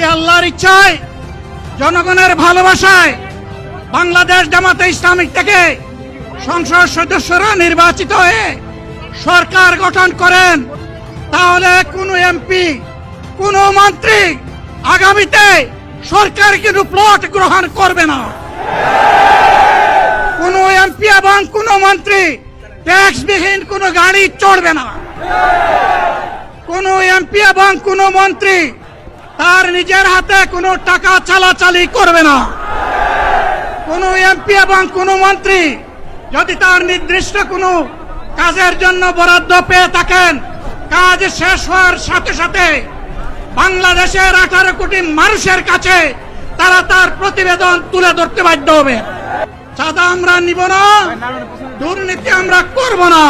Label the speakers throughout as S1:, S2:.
S1: যদি আল্লাহর ইচ্ছায় জনগণের ভালোবাসায় বাংলাদেশ জামাতে ইসলামী থেকে সংসদ সদস্যরা নির্বাচিত হয়ে সরকার গঠন করেন, তাহলে কোনো এমপি, কোনো মন্ত্রী আগামীতে সরকার কিন্তু প্লট গ্রহণ করবে না। কোনো এমপি এবং কোনো মন্ত্রী ট্যাক্সবিহীন কোনো গাড়ি চড়বে না। কোনো এমপি এবং কোনো মন্ত্রী তার নিজের হাতে কোনো টাকা চালাচালি করবে না। কোনো এমপি এবং কোনো মন্ত্রী যদি তার নির্দিষ্ট কোনো কাজের জন্য বরাদ্দ পেয়ে থাকেন, কাজ শেষ হওয়ার সাথে সাথে বাংলাদেশের 18 কোটি মানুষের কাছে তারা তার প্রতিবেদন তুলে ধরতে বাধ্য হবে। চাঁদা আমরা নিব না, দুর্নীতি আমরা করব না।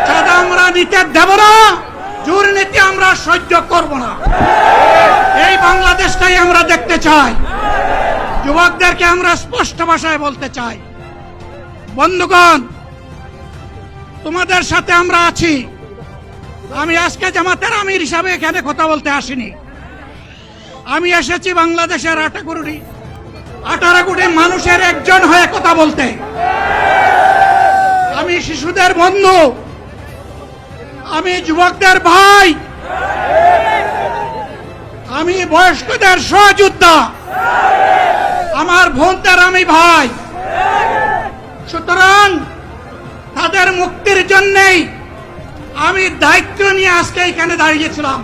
S1: চাঁদা আমরা নিতে দেব না, দুর্নীতি আমরা সহ্য করব না। এই বাংলাদেশটাই আমরা দেখতে চাই। যুবকদেরকে আমরা স্পষ্ট ভাষায় বলতে চাই, বন্ধুগণ, তোমাদের সাথে আমরা আছি। আমি আজকে জামাতের আমির হিসাবে এখানে কথা বলতে আসিনি। আমি এসেছি বাংলাদেশের 18 কোটি মানুষের একজন হয়ে কথা বলতে। আমি শিশুদের বন্ধু, আমি যুবকদের ভাই, আমি বয়স্কদের সহযোদ্ধা, আমার বোনদের আমি ভাই। সুতরাং তাদের মুক্তির জন্যই আমি দায়িত্ব নিয়ে আজকে এখানে দাঁড়িয়েছিলাম।